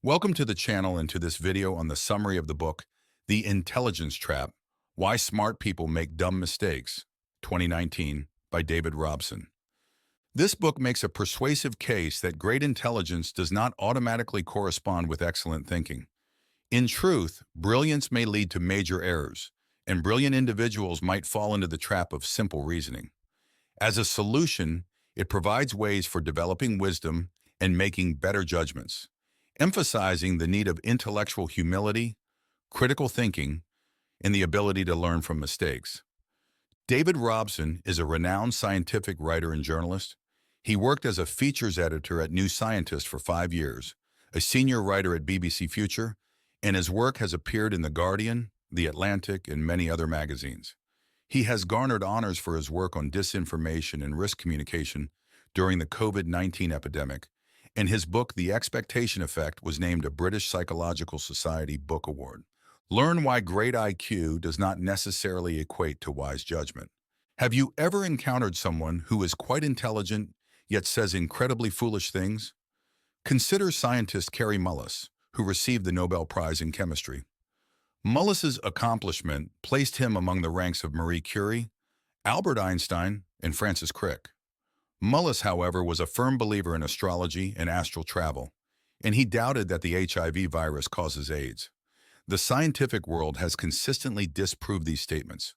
Welcome to the channel and to this video on the summary of the book, The Intelligence Trap, Why Smart People Make Dumb Mistakes, 2019, by David Robson. This book makes a persuasive case that great intelligence does not automatically correspond with excellent thinking. In truth, brilliance may lead to major errors, and brilliant individuals might fall into the trap of simple reasoning. As a solution, it provides ways for developing wisdom and making better judgments, emphasizing the need of intellectual humility, critical thinking, and the ability to learn from mistakes. David Robson is a renowned scientific writer and journalist. He worked as a features editor at New Scientist for 5 years, a senior writer at BBC Future, and his work has appeared in The Guardian, The Atlantic, and many other magazines. He has garnered honors for his work on disinformation and risk communication during the COVID-19 epidemic, and his book, The Expectation Effect, was named a British Psychological Society Book Award. Learn why great IQ does not necessarily equate to wise judgment. Have you ever encountered someone who is quite intelligent yet says incredibly foolish things? Consider scientist Kary Mullis, who received the Nobel Prize in Chemistry. Mullis's accomplishment placed him among the ranks of Marie Curie, Albert Einstein, and Francis Crick. Mullis, however, was a firm believer in astrology and astral travel, and he doubted that the HIV virus causes AIDS. The scientific world has consistently disproved these statements.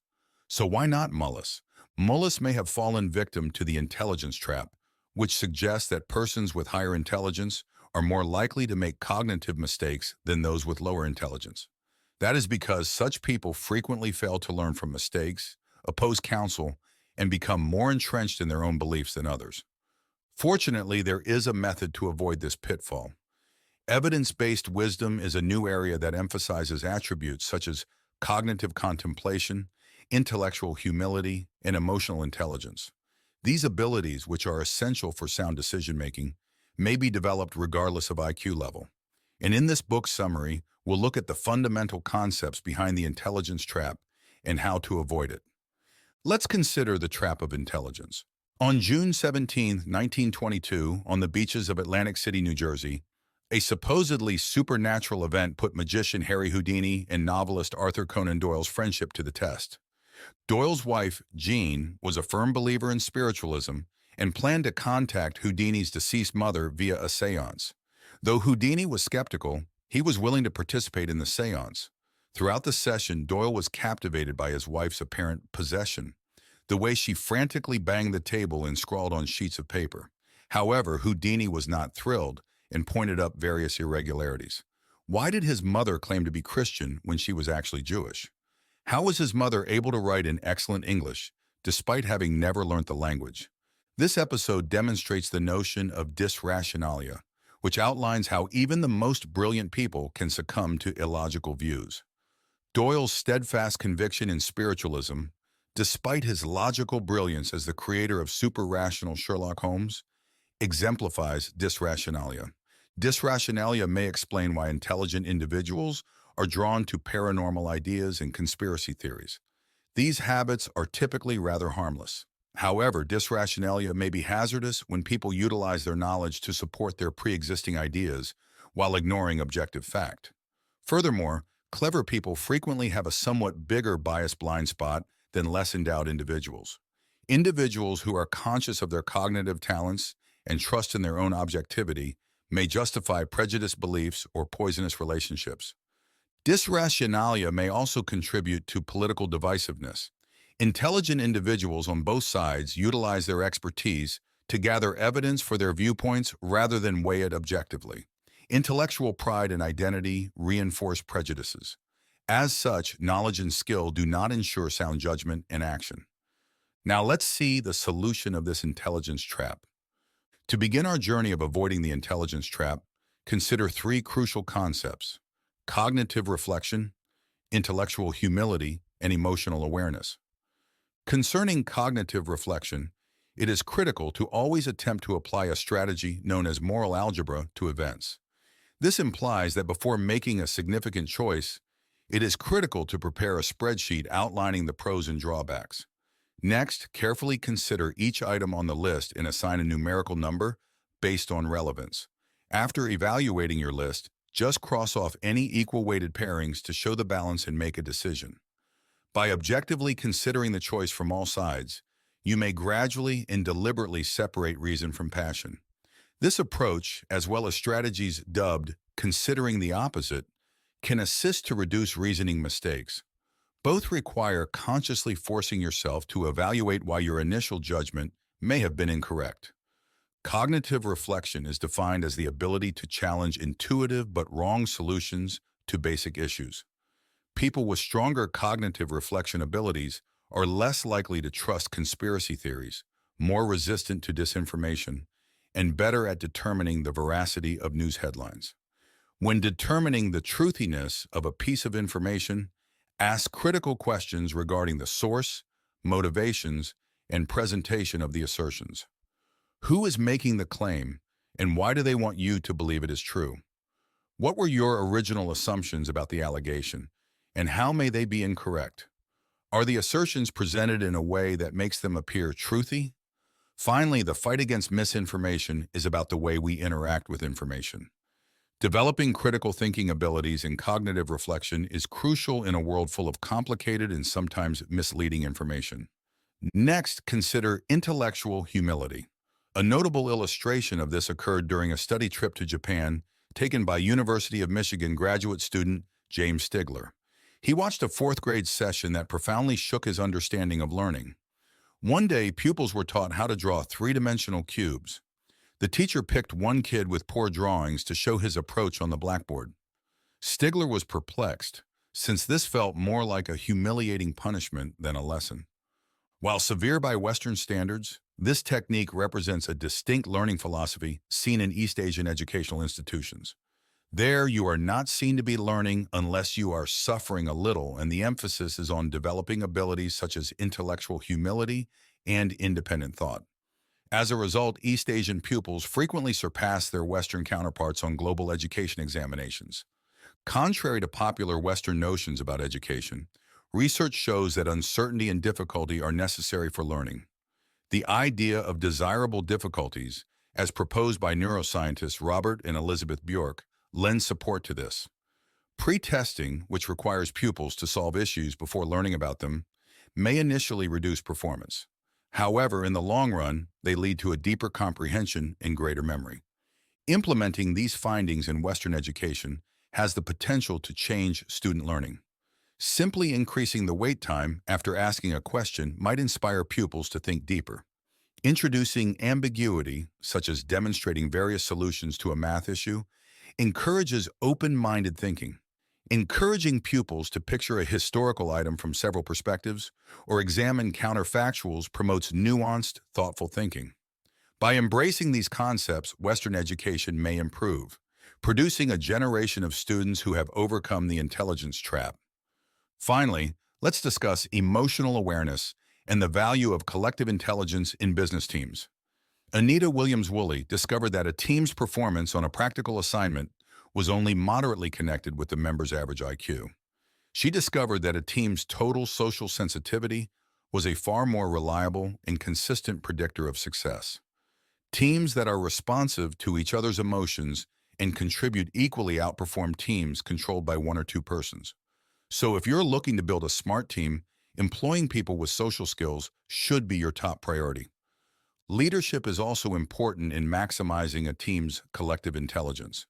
So why not Mullis? Mullis may have fallen victim to the intelligence trap, which suggests that persons with higher intelligence are more likely to make cognitive mistakes than those with lower intelligence. That is because such people frequently fail to learn from mistakes, oppose counsel, and become more entrenched in their own beliefs than others. Fortunately, there is a method to avoid this pitfall. Evidence-based wisdom is a new area that emphasizes attributes such as cognitive contemplation, intellectual humility, and emotional intelligence. These abilities, which are essential for sound decision-making, may be developed regardless of IQ level. And in this book summary, we'll look at the fundamental concepts behind the intelligence trap and how to avoid it. Let's consider the trap of intelligence. On June 17, 1922, on the beaches of Atlantic City, New Jersey, a supposedly supernatural event put magician Harry Houdini and novelist Arthur Conan Doyle's friendship to the test. Doyle's wife, Jean, was a firm believer in spiritualism and planned to contact Houdini's deceased mother via a seance. Though Houdini was skeptical, he was willing to participate in the seance. Throughout the session, Doyle was captivated by his wife's apparent possession, the way she frantically banged the table and scrawled on sheets of paper. However, Houdini was not thrilled and pointed up various irregularities. Why did his mother claim to be Christian when she was actually Jewish? How was his mother able to write in excellent English, despite having never learnt the language? This episode demonstrates the notion of disrationalia, which outlines how even the most brilliant people can succumb to illogical views. Doyle's steadfast conviction in spiritualism, despite his logical brilliance as the creator of super-rational Sherlock Holmes, exemplifies disrationalia. Disrationalia may explain why intelligent individuals are drawn to paranormal ideas and conspiracy theories. These habits are typically rather harmless. However, disrationalia may be hazardous when people utilize their knowledge to support their pre-existing ideas while ignoring objective fact. Furthermore, clever people frequently have a somewhat bigger bias blind spot than less endowed individuals. Individuals who are conscious of their cognitive talents and trust in their own objectivity may justify prejudiced beliefs or poisonous relationships. Disrationalia may also contribute to political divisiveness. Intelligent individuals on both sides utilize their expertise to gather evidence for their viewpoints rather than weigh it objectively. Intellectual pride and identity reinforce prejudices. As such, knowledge and skill do not ensure sound judgment and action. Now let's see the solution of this intelligence trap. To begin our journey of avoiding the intelligence trap, consider 3 crucial concepts: cognitive reflection, intellectual humility, and emotional awareness. Concerning cognitive reflection, it is critical to always attempt to apply a strategy known as moral algebra to events. This implies that before making a significant choice, it is critical to prepare a spreadsheet outlining the pros and drawbacks. Next, carefully consider each item on the list and assign a numerical number based on relevance. After evaluating your list, Just cross off any equal-weighted pairings to show the balance and make a decision. By objectively considering the choice from all sides, you may gradually and deliberately separate reason from passion. This approach, as well as strategies dubbed considering the opposite, can assist to reduce reasoning mistakes. Both require consciously forcing yourself to evaluate why your initial judgment may have been incorrect. Cognitive reflection is defined as the ability to challenge intuitive but wrong solutions to basic issues. People with stronger cognitive reflection abilities are less likely to trust conspiracy theories, more resistant to disinformation, and better at determining the veracity of news headlines. When determining the truthiness of a piece of information, ask critical questions regarding the source, motivations, and presentation of the assertions. Who is making the claim, and why do they want you to believe it is true? What were your original assumptions about the allegation, and how may they be incorrect? Are the assertions presented in a way that makes them appear truthy? Finally, the fight against misinformation is about the way we interact with information. Developing critical thinking abilities and cognitive reflection is crucial in a world full of complicated and sometimes misleading information. Next, consider intellectual humility. A notable illustration of this occurred during a study trip to Japan taken by University of Michigan graduate student James Stigler. He watched a fourth-grade session that profoundly shook his understanding of learning. One day, pupils were taught how to draw three-dimensional cubes. The teacher picked one kid with poor drawings to show his approach on the blackboard. Stigler was perplexed, since this felt more like a humiliating punishment than a lesson. While severe by Western standards, this technique represents a distinct learning philosophy seen in East Asian educational institutions. There, you are not seen to be learning unless you are suffering a little, and the emphasis is on developing abilities such as intellectual humility and independent thought. As a result, East Asian pupils frequently surpass their Western counterparts on global education examinations. Contrary to popular Western notions about education, research shows that uncertainty and difficulty are necessary for learning. The idea of desirable difficulties, as proposed by neuroscientists Robert and Elizabeth Bjork, lends support to this. Pre-testing, which requires pupils to solve issues before learning about them, may initially reduce performance. However, in the long run, they lead to a deeper comprehension and greater memory. Implementing these findings in Western education has the potential to change student learning. Simply increasing the wait time after asking a question might inspire pupils to think deeper. Introducing ambiguity, such as demonstrating various solutions to a math issue, encourages open-minded thinking. Encouraging pupils to picture a historical item from several perspectives or examine counterfactuals promotes nuanced, thoughtful thinking. By embracing these concepts, Western education may improve, producing a generation of students who have overcome the intelligence trap. Finally, let's discuss emotional awareness and the value of collective intelligence in business teams. Anita Williams-Woolley discovered that a team's performance on a practical assignment was only moderately connected with the member's average IQ. She discovered that a team's total social sensitivity was a far more reliable and consistent predictor of success. Teams that are responsive to each other's emotions and contribute equally outperform teams controlled by one or two persons. So if you're looking to build a smart team, employing people with social skills should be your top priority. Leadership is also important in maximizing a team's collective intelligence.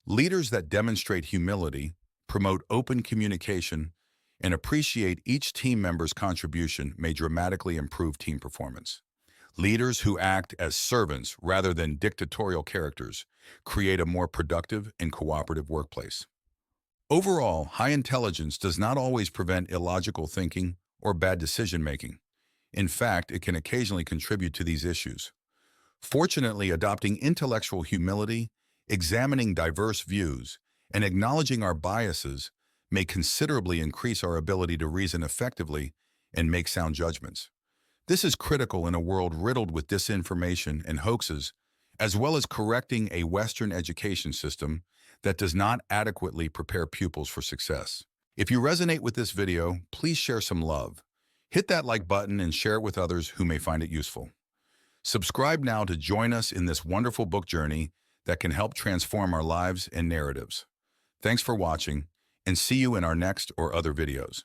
Leaders that demonstrate humility, promote open communication, and appreciate each team member's contribution may dramatically improve team performance. Leaders who act as servants rather than dictatorial characters create a more productive and cooperative workplace. Overall, high intelligence does not always prevent illogical thinking or bad decision-making. In fact, it can occasionally contribute to these issues. Fortunately, adopting intellectual humility, examining diverse views, and acknowledging our biases may considerably increase our ability to reason effectively and make sound judgments. This is critical in a world riddled with disinformation and hoaxes, as well as correcting a Western education system that does not adequately prepare pupils for success. If you resonate with this video, please share some love. Hit that like button and share it with others who may find it useful. Subscribe now to join us in this wonderful book journey that can help transform our lives and narratives. Thanks for watching, and see you in our next or other videos.